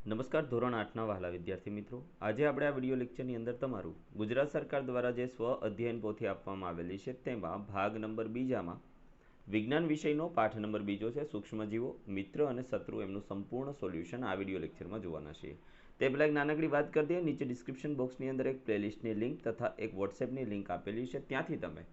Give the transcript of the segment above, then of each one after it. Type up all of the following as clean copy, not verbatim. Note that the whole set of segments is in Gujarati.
નમસ્કાર ધોરણ 8ના વહાલા વિદ્યાર્થી મિત્રો, આજે આપણે આ વિડીયો લેક્ચરની અંદર તમારું ગુજરાત સરકાર દ્વારા જે સ્વ અધ્યયન પોથી આપવામાં આવેલી છે તેમાં ભાગ નંબર બીજામાં વિજ્ઞાન વિષયનો પાઠ નંબર બીજો છે સૂક્ષ્મજીવો, મિત્ર અને શત્રુ એમનું સંપૂર્ણ સોલ્યુશન આ વિડીયો લેક્ચરમાં જોવાના છીએ. તે પહેલાં એક નાનકડી વાત કરી દઈએ. નીચે ડિસ્ક્રિપ્શન બોક્સની અંદર એક પ્લેલિસ્ટની લિંક તથા એક વોટ્સએપની લિંક આપેલી છે. ત્યાંથી તમે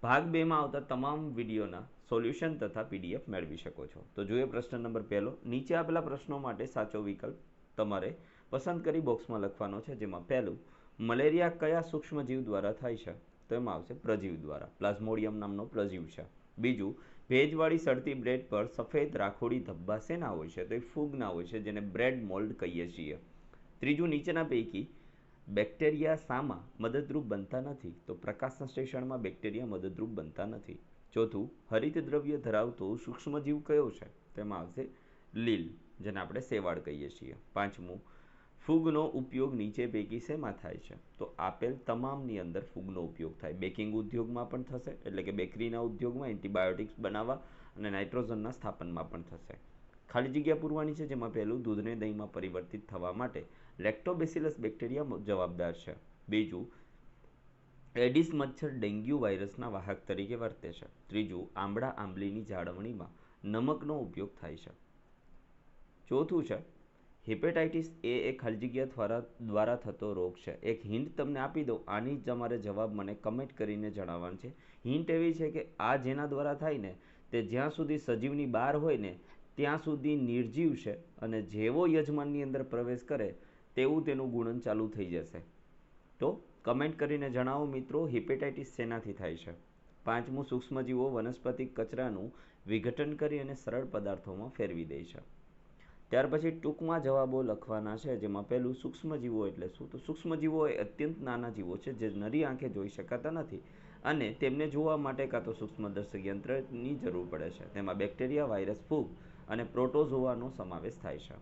ભાગ 2માં આવતા તમામ વિડીયોના સોલ્યુશન તથા પીડીએફ મેળવી શકો છો. તો જોઈએ પ્રશ્ન નંબર પહેલો. નીચે આપેલા પ્રશ્નો માટે સાચો વિકલ્પ તમારે પસંદ કરી બોક્સમાં લખવાનો છે. જેમાં પહેલું, મલેરિયા કયા સૂક્ષ્મજીવ દ્વારા થાય છે? તો એમાં આવશે પ્રજીવ દ્વારા. પ્લાઝ્મોડિયમ નામનો પ્રજીવ છે. બીજું, ભેજવાળી સડતી બ્રેડ પર સફેદ રાખોડી ધબ્બા શેના હોય છે? તો એ ફૂગના હોય છે, જેને બ્રેડ મોલ્ડ કહીએ છીએ. ત્રીજું, નીચેના પૈકી બેક્ટેરિયા શામાં મદદરૂપ બનતા નથી? તો પ્રકાશ સંશ્લેષણમાં બેક્ટેરિયા મદદરૂપ બનતા નથી. ચોથું, હરિત દ્રવ્ય ધરાવતો સૂક્ષ્મજીવ કયો છે? તેમાં આવશે લીલ, જેને આપણે શેવાળ કહીએ છીએ. પાંચમું, ફૂગનો ઉપયોગ નીચે પૈકી શેમાં થાય છે? તો આપેલ તમામની અંદર ફૂગનો ઉપયોગ થાય. બેકિંગ ઉદ્યોગમાં પણ થશે, એટલે કે બેકરીના ઉદ્યોગમાં એન્ટીબાયોટિક્સ બનાવવા અને નાઇટ્રોજનના સ્થાપનમાં પણ થશે. ખાલી જગ્યા પૂરવાની છે, જેમાં પહેલું, દૂધને દહીંમાં પરિવર્તિત થવા માટે લેક્ટોબેસિલસ બેક્ટેરિયા જવાબદાર છે. બીજું, એડિસ મચ્છર ડેન્ગ્યુ વાયરસના વાહક તરીકે વર્તે છે. ત્રીજું, આંબળા આંબલીની જાળવણીમાં નમકનો ઉપયોગ થાય છે. ચોથું છે, હિપેટાઇટિસ એ ખાલી જગ્યા દ્વારા થતો રોગ છે. એક હિન્ટ તમને આપી દઉં, આની જ તમારે જવાબ મને કમેન્ટ કરીને જણાવવાનું છે. હિન્ટ એવી છે કે આ જેના દ્વારા થાય ને તે જ્યાં સુધી સજીવની બહાર હોય ને ત્યાં સુધી નિર્જીવ છે, અને જેવો યજમાનની અંદર પ્રવેશ કરે તેવું તેનું ગુણન ચાલુ થઈ જશે. તો કમેન્ટ કરીને જણાવો મિત્રો, હિપેટાઇટિસ શેનાથી થાય છે? પાંચમું, સૂક્ષ્મજીવો વનસ્પતિ કચરાનું વિઘટન કરી અને સરળ પદાર્થોમાં ફેરવી દે છે. ત્યાર પછી ટૂંકમાં જવાબો લખવાના છે. જેમાં પહેલું, સૂક્ષ્મજીવો એટલે શું? તો સૂક્ષ્મજીવો એ અત્યંત નાના જીવો છે જે નરી આંખે જોઈ શકાતા નથી અને તેમને જોવા માટે કાં તો સૂક્ષ્મદર્શક યંત્રની જરૂર પડે છે. તેમાં બેક્ટેરિયા, વાયરસ, ફૂગ અને પ્રોટોઝોઆનો સમાવેશ થાય છે.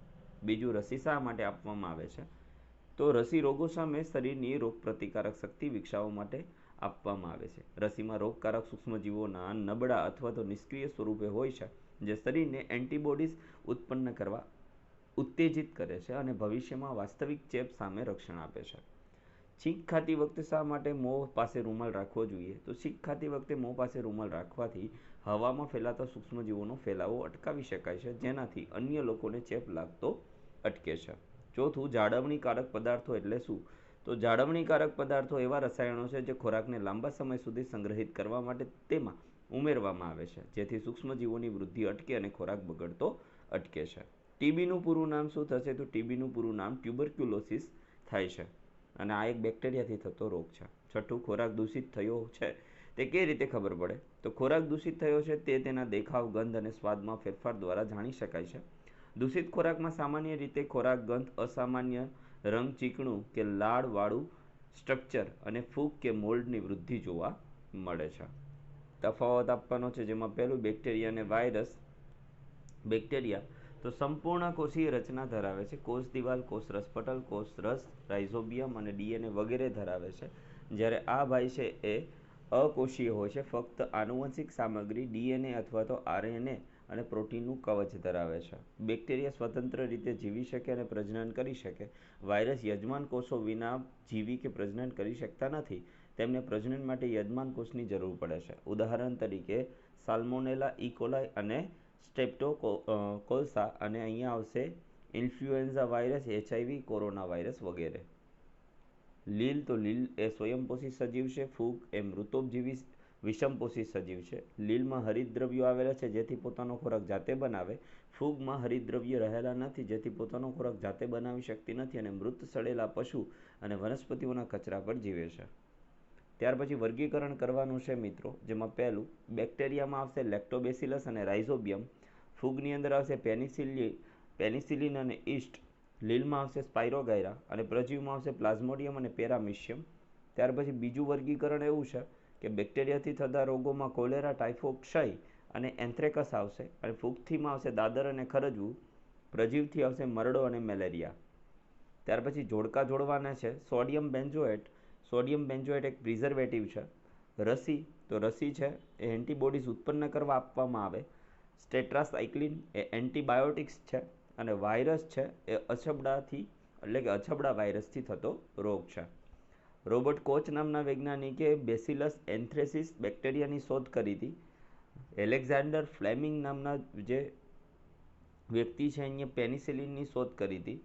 બીજું, રસી શા માટે આપવામાં આવે છે? તો રસી રોગો સામે શરીરની રોગપ્રતિકારક શક્તિ વિકસાવવા માટે આપવામાં આવે છે. રસીમાં રોગકારક સૂક્ષ્મજીવોના નબળા અથવા તો નિષ્ક્રિય સ્વરૂપે હોય છે, જે શરીરને એન્ટીબોડીઝ ઉત્પન્ન કરવા ઉત્તેજિત કરે છે અને ભવિષ્યમાં વાસ્તવિક ચેપ સામે રક્ષણ આપે છે. છીંક ખાતી વખતે શા માટે મોં પાસે રૂમાલ રાખવો જોઈએ? તો છીંક ખાતી વખતે મોં પાસે રૂમાલ રાખવાથી હવામાં ફેલાતા સૂક્ષ્મજીવોનો ફેલાવો અટકાવી શકાય છે, જેનાથી અન્ય લોકોને ચેપ લાગતો અટકે છે. ચોથું, જાળવણીકારક પદાર્થો એટલે શું? તો જાળવણીકારક પદાર્થો એવા રસાયણો છે જે ખોરાકને લાંબા સમય સુધી સંગ્રહિત કરવા માટે તેમાં ઉમેરવામાં આવે છે, જેથી સૂક્ષ્મજીવોની વૃદ્ધિ અટકે અને ખોરાક બગડતો અટકે છે. ટીબીનું પૂરું નામ શું થશે? તો ટીબીનું પૂરું નામ ટ્યુબરક્યુલોસિસ થાય છે અને આ એક બેક્ટેરિયાથી થતો રોગ છે. છઠ્ઠું, ખોરાક દૂષિત થયો છે તે કઈ રીતે ખબર પડે? તો ખોરાક દૂષિત થયો છે તે તેના દેખાવ, ગંધ અને સ્વાદમાં ફેરફાર દ્વારા જાણી શકાય છે. દૂષિત ખોરાકમાં સામાન્ય રીતે ખોરાક ગંધ, અસામાન્ય રંગ, ચીકણું કે લાળવાળું સ્ટ્રક્ચર અને ફૂગ કે મોલ્ડની વૃદ્ધિ જોવા મળે છે. તફાવત આપવાનો છે. જેમાં પહેલું, બેક્ટેરિયા અને વાયરસ. બેક્ટેરિયા તો સંપૂર્ણ કોષીય રચના ધરાવે છે. કોષ દિવાલ, કોષ રસપટલ, કોષ રસ, રાઇઝોબિયમ અને ડીએનએ વગેરે ધરાવે છે. જ્યારે આ ભાઈ છે એ અકોષીય હોય છે. ફક્ત આનુવંશિક સામગ્રી ડીએનએ અથવા તો આરએનએ અને પ્રોટીનનું કવચ ધરાવે છે. બેક્ટેરિયા સ્વતંત્ર રીતે જીવી શકે અને પ્રજનન કરી શકે. વાયરસ યજમાન કોષો વિના જીવી કે પ્રજનન કરી શકતા નથી. તેમને પ્રજનન માટે યજમાન કોષની જરૂર પડે છે. ઉદાહરણ તરીકે સાલ્મોનેલા, ઇકોલાઈ અને સ્ટ્રેપ્ટોકોલ્સા, અને અહીંયા આવશે influenza virus, HIV, corona virus વગેરે. લીલ તો લીલ એ સ્વયંપોષી સજીવ છે. ફૂગ એ મૃતોપજીવી વિષમપોષી સજીવ છે. લીલમાં હરિતદ્રવ્યો આવેલા છે જેથી પોતાનો ખોરાક જાતે બનાવે. ફૂગમાં હરિતદ્રવ્ય રહેલા નથી જેથી પોતાનો ખોરાક જાતે બનાવી શકતી નથી અને મૃત સડેલા પશુ અને વનસ્પતિઓના કચરા પર જીવે છે. ત્યાર પછી વર્ગીકરણ કરવાનું છે મિત્રો. જેમાં પહેલું, બેક્ટેરિયામાં આવશે લેક્ટોબેસિલસ અને રાઇઝોબિયમ. ફૂગની અંદર આવશે પેનિસિલિન અને ઈસ્ટ. લીલમાં આવશે સ્પાઇરોગાયરા અને પ્રજીવમાં આવશે પ્લાઝ્મોડિયમ અને પેરામિશિયમ. ત્યાર પછી બીજું વર્ગીકરણ એવું છે કે બેક્ટેરિયાથી થતા રોગોમાં કોલેરા, ટાઇફોઇડ, ક્ષય અને એન્થ્રેકસ આવશે, અને ફૂગથીમાં આવશે દાદર અને ખરજવું. પ્રજીવથી આવશે મરડો અને મેલેરિયા. ત્યાર પછી જોડકા જોડવાના છે. Sodium benzoate. સોડિયમ બેન્ઝોએટ એક પ્રિઝર્વેટિવ છે. રસી તો રસી છે એ એન્ટીબોડીઝ ઉત્પન્ન કરવા આપવામાં આવે. સ્ટેટ્રાસાઇક્લિન એ એન્ટીબાયોટિક્સ છે. અને વાયરસ છે એ અછબડાથી એટલે કે અછબડા વાયરસથી થતો રોગ છે. રોબર્ટ કોચ નામના વૈજ્ઞાનિકે બેસિલસ એન્થ્રેસિસ બેક્ટેરિયાની શોધ કરી હતી. એલેક્ઝાન્ડર ફ્લેમિંગ નામના જે વ્યક્તિ છે અહીંયા પેનિસિલિનની શોધ કરી હતી.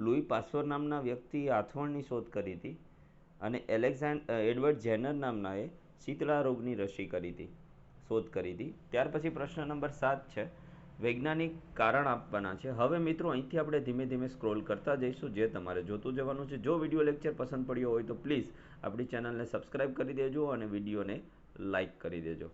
લુઈ પાસ્વર નામના વ્યક્તિએ આથવણની શોધ કરી હતી. અને એડવર્ડ જેનર નામનાએ શીતળા રોગની રસી શોધ કરી હતી. ત્યાર પછી પ્રશ્ન નંબર 7 છે, વૈજ્ઞાનિક કારણ આપવાના છે. હવે મિત્રો અહીંથી આપણે ધીમે ધીમે સ્ક્રોલ કરતા જઈશું, જે તમારે જોતું જવાનું છે. જો વિડીયો લેક્ચર પસંદ પડ્યો હોય તો પ્લીઝ આપણી ચેનલને સબસ્ક્રાઈબ કરી દેજો અને વિડીયોને લાઈક કરી દેજો.